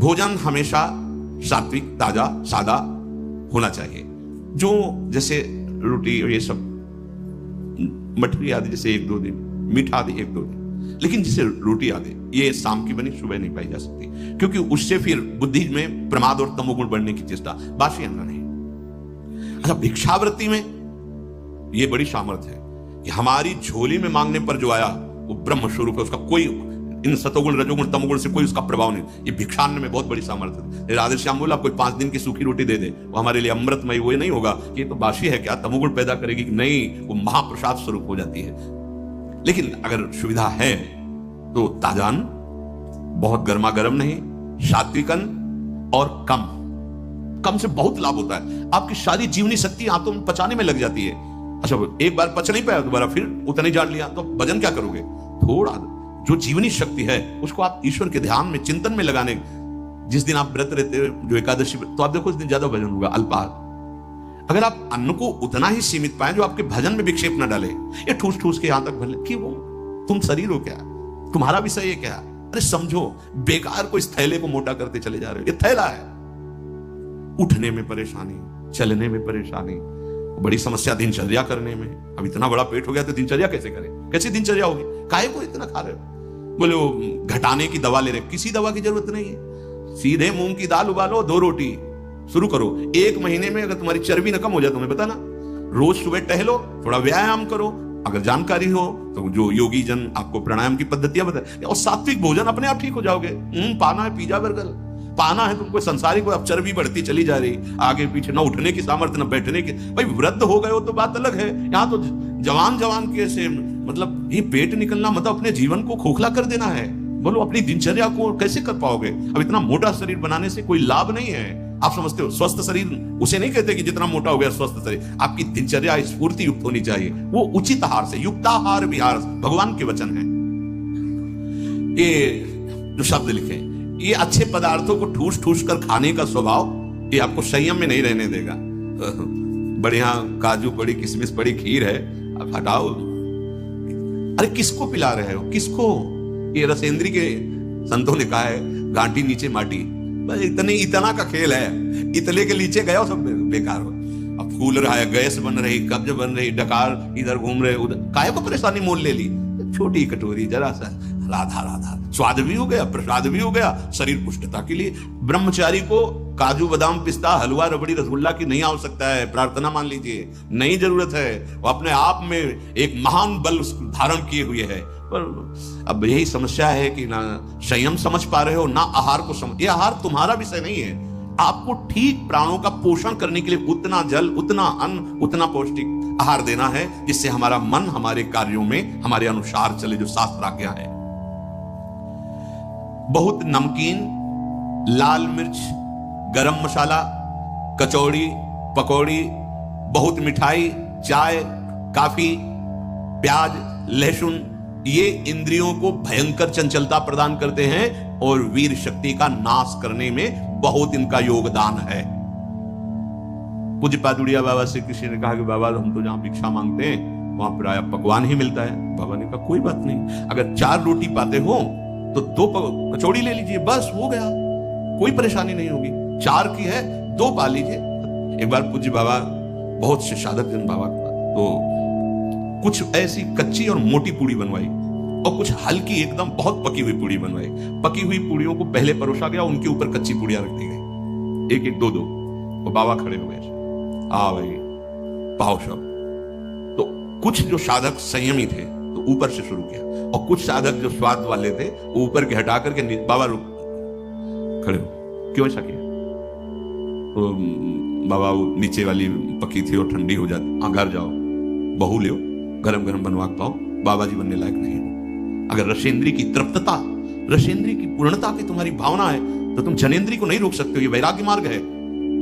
भोजन हमेशा सात्विक, ताजा, सादा होना चाहिए। जो जैसे रोटी और ये सब मठरी आदि जैसे 1-2 दिन, मीठा आदि 1-2 दिन, लेकिन जैसे रोटी आदि ये शाम की बनी सुबह नहीं पाई जा सकती, क्योंकि उससे फिर बुद्धि में प्रमाद और तमोगुण बढ़ने की चेष्टा, बासी अन्न नहीं। अच्छा, भिक्षावृत्ति में ये बड़ी सामर्थ्य है कि हमारी झोली में मांगने पर जो आया वो ब्रह्म स्वरूप है, उसका कोई इन सतोगुण, रजोगुण, तमोगुण से कोई उसका प्रभाव नहीं। ये भिक्षान्न में बहुत बड़ी सामर्थ्य है। राधे श्याम बोला कोई 5 दिन की सूखी रोटी दे दे, वो हमारे लिए अमृतमय, वो नहीं होगा कि ये तो बासी है, क्या तमोगुण पैदा करेगी? नहीं, वो महाप्रसाद स्वरूप हो जाती है। लेकिन अगर सुविधा है तो ताजान, बहुत गर्मा गर्म नहीं, सात्विकन और कम से बहुत लाभ होता है। आपकी सारी जीवनी शक्ति आंतों में पचाने में लग जाती है। अच्छा, एक बार पच नहीं पाया, दोबारा फिर उतना ही जान लिया, तो भजन क्या करोगे? थोड़ा जो जीवनी शक्ति है उसको आप ईश्वर के ध्यान में, चिंतन में लगाने, जिस दिन आप व्रत रहते हो, जो एकादशी, तो आप देखो उस दिन ज्यादा भजन होगा, अल्पाहार। अगर आप अन्न को उतना ही सीमित पाए जो आपके भजन में विक्षेप न डाले, ये ठूस ठूस के यहां तक भले कि वो तुम शरीर हो क्या, तुम्हारा विषय है क्या? अरे समझो, बेकार को इस थैले को मोटा करते चले जा रहे हो। ये थैला है। उठने में परेशानी, चलने में परेशानी, बड़ी समस्या दिनचर्या करने में। अब इतना बड़ा पेट हो गया तो दिनचर्या कैसे करें? कैसी दिनचर्या होगी? काहे को इतना खा रहे हो? बोले वो घटाने की दवा ले रहे, किसी दवा की जरूरत नहीं है। सीधे मूंग की दाल उबालो, 2 रोटी शुरू करो। 1 महीने में अगर तुम्हारी चर्बी न कम हो जाए, तुम्हें पता ना, रोज सुबह टहलो, थोड़ा व्यायाम करो। अगर जानकारी हो तो जो योगी जन आपको प्राणायाम की पद्धतियां बताए, और सात्विक भोजन, अपने आप ठीक हो जाओगे। पाना है पिज्जा बर्गर, पाना है तुमको संसारिक, अब चर्बी बढ़ती चली जा रही, आगे पीछे, ना उठने की सामर्थ्य, न बैठने की। भाई वृद्ध हो गए हो तो बात अलग है, यहां तो जवान के से मतलब ये पेट निकलना मतलब अपने जीवन को खोखला कर देना है। बोलो अपनी दिनचर्या को कैसे कर पाओगे? अब इतना मोटा शरीर बनाने से कोई लाभ नहीं है। आप समझते हो स्वस्थ शरीर उसे नहीं कहते कि जितना मोटा हो गया स्वस्थ शरीर। आपकी दिनचर्या स्फूर्ति युक्त होनी चाहिए, वो उचित आहार से, युक्ताहार विहार, भगवान के वचन है। ये जो शब्द लिखे, ये अच्छे पदार्थों को ठूस ठूस कर खाने का स्वभाव, ये आपको संयम में नहीं रहने देगा। बढ़िया काजू पड़ी, किशमिश पड़ी, खीर है, अब हटाओ। अरे किसको पिला रहे हो? किसको? ये रसेंद्री के संतों ने कहा है, घाटी नीचे माटी। बस इतना का खेल है, इतने के नीचे गया सब बेकार हो। अब फूल रहा है, गैस बन रही, कब्ज बन रही, डकार इधर घूम रहे, उधर, काहे को परेशानी मोल ले ली? छोटी कटोरी, जरा सा राधा राधा, स्वाद भी हो गया, प्रसाद भी हो गया, शरीर पुष्टता के लिए। ब्रह्मचारी को काजू बादाम पिस्ता हलवा रबड़ी रसगुल्ला की नहीं आवश्यकता है, प्रार्थना मान लीजिए, नहीं जरूरत है। वो अपने आप में एक महान बल धारण किए हुए है। पर अब यही समस्या है कि ना संयम समझ पा रहे हो, ना आहार को समझ। ये आहार तुम्हारा विषय नहीं है। आपको ठीक प्राणों का पोषण करने के लिए उतना जल, उतना अन्न, उतना पौष्टिक आहार देना है, जिससे हमारा मन हमारे कार्यों में हमारे अनुसार चले, जो शास्त्र आज्ञा है। बहुत नमकीन, लाल मिर्च, गरम मसाला, कचौड़ी, पकौड़ी, बहुत मिठाई, चाय, काफी, प्याज, लहसुन, ये इंद्रियों को भयंकर चंचलता प्रदान करते हैं और वीर शक्ति का नाश करने में बहुत इनका योगदान है। पूज्य पादुड़िया बाबा से किसी ने कहा कि बाबा हम तो जहां भिक्षा मांगते हैं वहां प्राय पकवान ही मिलता है। बाबा ने कहा कोई बात नहीं, अगर 4 रोटी पाते हो तो 2 कचौड़ी ले लीजिए, बस हो गया, कोई परेशानी नहीं होगी। 4 की है, 2 पा लीजिए। एक बार पूज्य बाबा बहुत से साधक जन बाबा तो कुछ ऐसी कच्ची और मोटी पूड़ी बनवाई और कुछ हल्की एकदम बहुत पकी हुई पूड़ी बनवाई। पकी हुई पूड़ियों को पहले परोसा गया, उनके ऊपर कच्ची पूड़ियां रख दी गई, 1-1, 2-2। और बाबा खड़े हो गए, आ भाई पाओ सब। तो कुछ जो साधक संयमी थे तो ऊपर से शुरू किया, और कुछ साधक जो स्वाद वाले थे वो ऊपर के हटा करके बाबा रुक खड़े हो। क्यों ऐसा किया? तो बाबा वो नीचे वाली पकी थी और ठंडी हो जाती, घर जाओ बहू ले, गरम गरम बनवा के पाओ, बाबा जी बनने लायक नहीं हो। अगर रसेंद्री की तृप्तता, रसेंद्री की पूर्णता की तुम्हारी भावना है तो तुम जनेंद्री को नहीं रोक सकते हो। ये वैराग्य मार्ग है।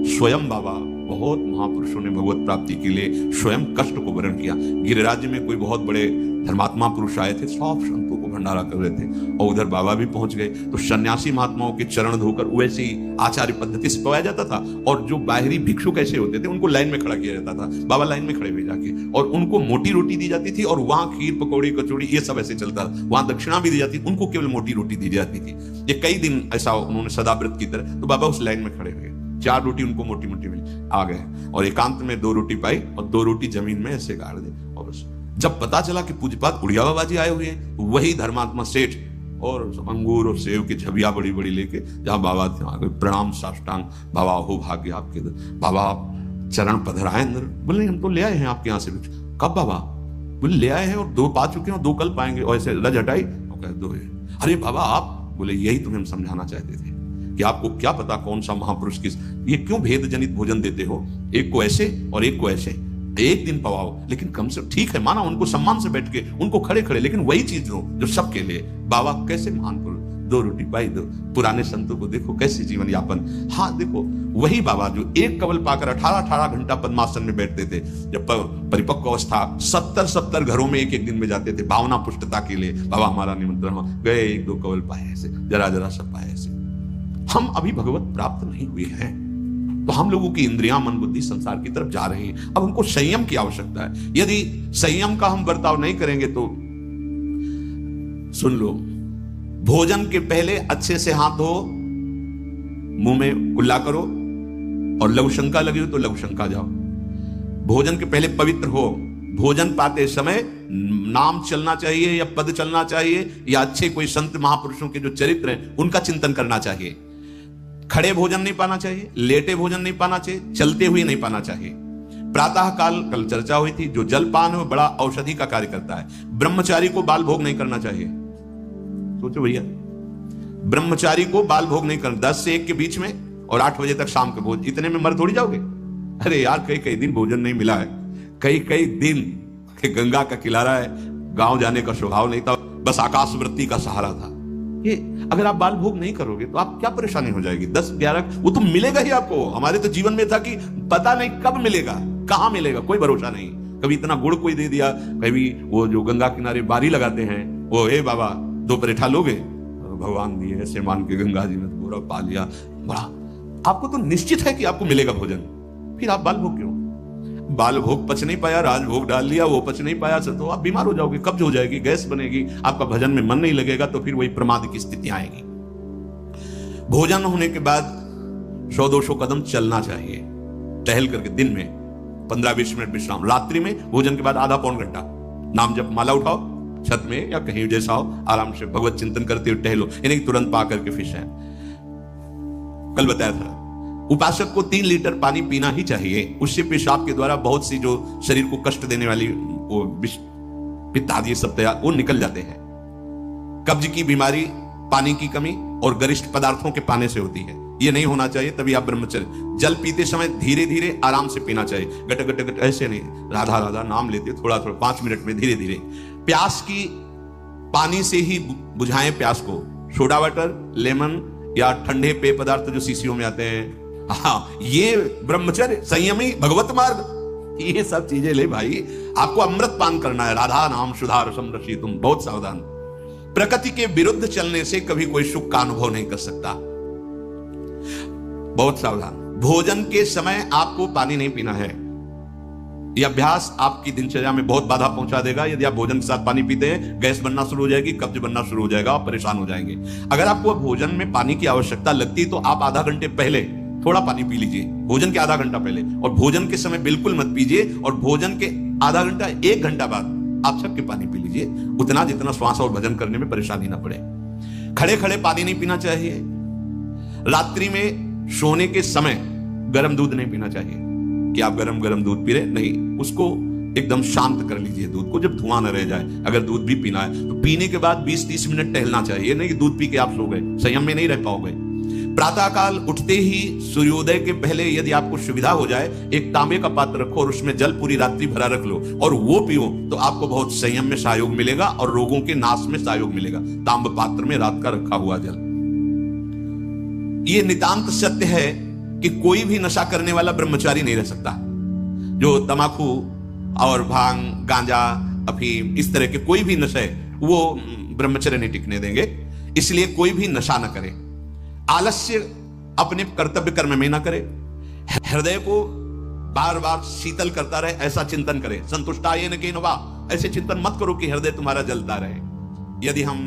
स्वयं बाबा बहुत महापुरुषों ने भगवत प्राप्ति के लिए स्वयं कष्ट को वर्ण किया। गिरिराज में कोई बहुत बड़े धर्मात्मा पुरुष आए थे, सब संतों को भंडारा कर रहे थे, और उधर बाबा भी पहुंच गए। तो सन्यासी महात्माओं के चरण धोकर वैसे ही आचार्य पद्धति से पवाया जाता था, और जो बाहरी भिक्षु कैसे होते थे उनको लाइन में खड़ा किया जाता था। बाबा लाइन में खड़े हुए जाके, और उनको मोटी रोटी दी जाती थी, और वहां खीर पकौड़ी कचौड़ी ये सब ऐसे चलता था। वहां दक्षिणा भी दी जाती, उनको केवल मोटी रोटी दी जाती थी। ये कई दिन ऐसा उन्होंने सदाव्रत की तरह। तो बाबा उस लाइन में खड़े हुए, 4 रोटी उनको मोटी मोटी मिली, आ गए और एकांत में 2 रोटी पाई, और 2 रोटी जमीन में ऐसे गाड़ दी। और बस जब पता चला कि पूज्यपाद उड़िया बाबा जी आए हुए हैं, वही धर्मात्मा सेठ और अंगूर और सेव की झबिया बड़ी बड़ी लेके जहां बाबा थे वहां गए, प्रणाम साष्टांग। बाबा हो भाग्य आपके, बाबा आप चरण पधराए अंदर। बोले हम तो ले आए हैं आपके यहाँ से। कब बाबा? बोले ले आए हैं और 2 पा चुके हैं और 2 कल पाएंगे। और ऐसे रज हटाई, 2 है। अरे बाबा आप? बोले यही तुम्हें हम समझाना चाहते थे कि आपको क्या पता कौन सा महापुरुष किस, ये क्यों भेद जनित भोजन देते हो, एक को ऐसे और एक को ऐसे। एक दिन पवाओ, लेकिन कम से ठीक है माना उनको सम्मान से बैठ के, उनको खड़े खड़े, लेकिन वही चीज दो जो सबके लिए। बाबा कैसे महान पुरुष, 2 रोटी पाई 2। पुराने संतों को देखो कैसे जीवन यापन। हाँ देखो वही बाबा जो एक कवल पाकर 18 घंटा पद्मासन में बैठते थे, जब परिपक्व अवस्था 70 घरों में एक दिन में जाते थे भावना पुष्टता के लिए। बाबा हमारा निमंत्रण, गए 1-2 कवल पाए ऐसे, जरा सब पाए ऐसे। हम अभी भगवत प्राप्त नहीं हुए हैं, तो हम लोगों की इंद्रियां मन बुद्धि संसार की तरफ जा रही हैं। अब हमको संयम की आवश्यकता है। यदि संयम का हम बर्ताव नहीं करेंगे तो सुन लो, भोजन के पहले अच्छे से हाथ धो, मुंह में कुल्ला करो, और लघु शंका लगी हो तो लघु शंका जाओ। भोजन के पहले पवित्र हो। भोजन पाते समय नाम चलना चाहिए या पद चलना चाहिए, या अच्छे कोई संत महापुरुषों के जो चरित्र हैं उनका चिंतन करना चाहिए। खड़े भोजन नहीं पाना चाहिए, लेटे भोजन नहीं पाना चाहिए, चलते हुए नहीं पाना चाहिए। प्रातः काल कल चर्चा हुई थी, जो जलपान है बड़ा औषधि का कार्य करता है। ब्रह्मचारी को बाल भोग नहीं करना चाहिए। सोचो भैया, ब्रह्मचारी को बाल भोग नहीं करना, 10 से 1 के बीच में, और 8 बजे तक शाम के भोज। इतने में मर थोड़ी जाओगे। अरे यार कई दिन भोजन नहीं मिला है, कई दिन के गंगा का किनारा है, गांव जाने का स्वभाव नहीं था, बस आकाश वृत्ति का सहारा था। ये अगर आप बाल भोग नहीं करोगे तो आप क्या परेशानी हो जाएगी। 10-11 वो तो मिलेगा ही आपको। हमारे तो जीवन में था कि पता नहीं कब मिलेगा, कहां मिलेगा, कोई भरोसा नहीं। कभी इतना गुड़ कोई दे दिया, कभी वो जो गंगा किनारे बारी लगाते हैं, वो हे बाबा 2 परेठा लोगे, भगवान दिए ऐसे मान के गंगा जी ने पूरा पा लिया। बड़ा आपको तो निश्चित है कि आपको मिलेगा भोजन, फिर आप बाल भोग क्यों? बाल भोग पच नहीं पाया, राज भोग डाल लिया, वो पच नहीं पाया, तो आप बीमार हो जाओगे, कब्ज हो जाएगी, गैस बनेगी, आपका भजन में मन नहीं लगेगा, तो फिर वही प्रमाद की स्थिति आएगी। भोजन होने के बाद 100-200 कदम चलना चाहिए, टहल करके। दिन में 15-20 मिनट विश्राम, रात्रि में भोजन के बाद आधा-पौन घंटा नाम जप माला उठाओ, छत में या कहीं जैसा हो, आराम से भगवत चिंतन करते हुए टहलो, यानी तुरंत पा करके फिश है। कल बताया था उपासक को 3 लीटर पानी पीना ही चाहिए। उससे पेशाब के द्वारा बहुत सी जो शरीर को कष्ट देने वाली वो पित्त आदि सब तैयार वो निकल जाते हैं। कब्ज की बीमारी पानी की कमी और गरिष्ठ पदार्थों के पाने से होती है, ये नहीं होना चाहिए। तभी आप ब्रह्मचर्य। जल पीते समय धीरे धीरे आराम से पीना चाहिए, गट गट गट ऐसे नहीं, राधा राधा नाम लेते थोड़ा थोड़ा 5 मिनट में धीरे धीरे। प्यास की पानी से ही बुझाएं प्यास को, सोडा वाटर, लेमन या ठंडे पेय पदार्थ जो शीशियों में आते हैं, हाँ ये ब्रह्मचर्य, संयमी, भगवत मार्ग, ये सब चीजें ले भाई। आपको अमृत पान करना है, राधा नाम सुधा रसम रसी, तुम बहुत सावधान। प्रकृति के विरुद्ध चलने से कभी कोई सुख का अनुभव नहीं कर सकता, बहुत सावधान। भोजन के समय आपको पानी नहीं पीना है। यह अभ्यास आपकी दिनचर्या में बहुत बाधा पहुंचा देगा। यदि आप भोजन के साथ पानी पीते हैं, गैस बनना शुरू हो जाएगी, कब्ज बनना शुरू हो जाएगा, आप परेशान हो जाएंगे। अगर आपको भोजन में पानी की आवश्यकता लगती तो आप आधा घंटे पहले थोड़ा पानी पी लीजिए, भोजन के आधा घंटा पहले, और भोजन के समय बिल्कुल मत पीजिए, और भोजन के आधा घंटा 1 घंटा बाद आप छक के पानी पी लीजिए, उतना जितना श्वास और भजन करने में परेशानी ना पड़े। खड़े खड़े पानी नहीं पीना चाहिए। रात्रि में सोने के समय गर्म दूध नहीं पीना चाहिए कि आप गरम दूध पी रहे, नहीं, उसको एकदम शांत कर लीजिए दूध को, जब धुआं न रह जाए। अगर दूध भी पीना है तो पीने के बाद 20-30 मिनट टहलना चाहिए, नहीं कि दूध पी के आप सो गए, संयम में नहीं रह पाओगे। प्रातःकाल उठते ही सूर्योदय के पहले यदि आपको सुविधा हो जाए, एक तांबे का पात्र रखो और उसमें जल पूरी रात्रि भरा रख लो और वो पियो, तो आपको बहुत संयम में सहयोग मिलेगा और रोगों के नाश में सहयोग मिलेगा। तांब पात्र में रात का रखा हुआ जल, ये नितांत सत्य है कि कोई भी नशा करने वाला ब्रह्मचारी नहीं रह सकता। जो तमाकू और भांग, गांजा, अफीम, इस तरह के कोई भी नशे वो ब्रह्मचर्य नहीं टिकने देंगे। इसलिए कोई भी नशा न करे, आलस्य अपने कर्तव्य कर्म में ना करे, हृदय को बार बार शीतल करता रहे ऐसा चिंतन करे। संतुष्टायेन केन वा, ऐसे चिंतन मत करो कि हृदय तुम्हारा जलता रहे। यदि हम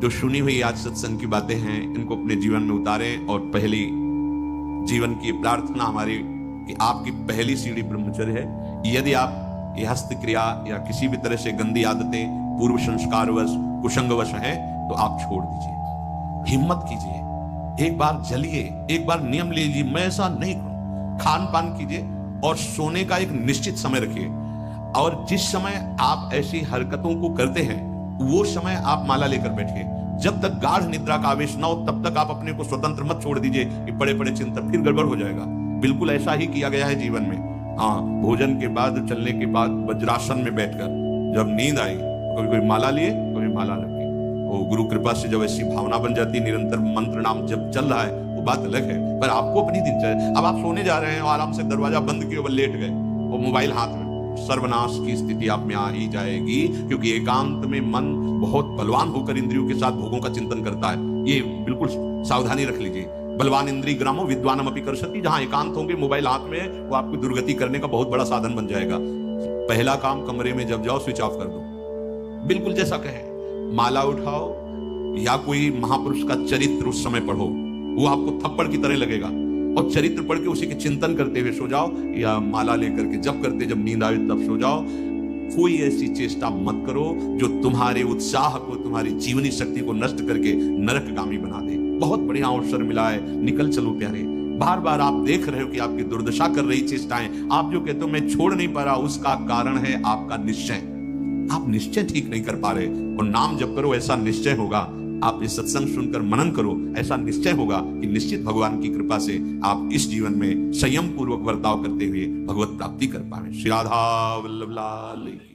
जो सुनी हुई आज सत्संग की बातें हैं इनको अपने जीवन में उतारें, और पहली जीवन की प्रार्थना हमारी कि आपकी पहली सीढ़ी ब्रह्मचर्य है। यदि आप ये हस्त क्रिया या किसी भी तरह से गंदी आदतें पूर्व संस्कारवश, कुसंगवश हैं तो आप छोड़ दीजिए, हिम्मत कीजिए, एक बार जलिए, एक बार नियम ले लीजिए, मैं ऐसा नहीं करूं। खान पान कीजिए और सोने का एक निश्चित समय रखिए, और जिस समय आप ऐसी हरकतों को करते हैं वो समय आप माला लेकर बैठिए। जब तक गाढ़ निद्रा का आवेश ना हो तब तक आप अपने को स्वतंत्र मत छोड़ दीजिए कि बड़े बड़े चिंतन, फिर गड़बड़ हो जाएगा। बिल्कुल ऐसा ही किया गया है जीवन में। हाँ, भोजन के बाद, चलने के बाद वज्रासन में बैठकर जब नींद आई कभी कोई माला लिए, कभी माला रखी। वो गुरु कृपा से जब ऐसी भावना बन जाती, निरंतर मंत्र नाम जब चल रहा है वो बात अलग है। पर आपको अपनी दिनचर्या, अब आप सोने जा रहे हैं और आराम से दरवाजा बंद किए और लेट गए, वो मोबाइल हाथ में, सर्वनाश की स्थिति आप में आ ही जाएगी। क्योंकि एकांत में मन बहुत बलवान होकर इंद्रियों के साथ भोगों का चिंतन करता है। ये बिल्कुल सावधानी रख लीजिए। बलवान इंद्री ग्रामो विद्वानम अपि करसति, जहां एकांत होंगे, मोबाइल हाथ में, वो आपको दुर्गति करने का बहुत बड़ा साधन बन जाएगा। पहला काम, कमरे में जब जाओ स्विच ऑफ कर दो। बिल्कुल जैसा कहे, माला उठाओ या कोई महापुरुष का चरित्र उस समय पढ़ो, वो आपको थप्पड़ की तरह लगेगा, और चरित्र पढ़ के उसी के चिंतन करते हुए सो जाओ, या माला लेकर के जब करते जब नींद आए तब सो जाओ। कोई ऐसी चेष्टा मत करो जो तुम्हारे उत्साह को, तुम्हारी जीवनी शक्ति को नष्ट करके नरकगामी बना दे। बहुत बढ़िया अवसर मिला है, निकल चलो प्यारे। बार बार आप देख रहे हो कि आपकी दुर्दशा कर रही चेष्टाएं, आप जो कहते हो मैं छोड़ नहीं पा रहा, उसका कारण है आपका निश्चय। आप निश्चय ठीक नहीं कर पा रहे, और नाम जप करो ऐसा निश्चय होगा। आप इस सत्संग सुनकर मनन करो, ऐसा निश्चय होगा कि निश्चित भगवान की कृपा से आप इस जीवन में संयम पूर्वक बर्ताव करते हुए भगवत प्राप्ति कर पाए। श्री राधा वल्लभ लाल की।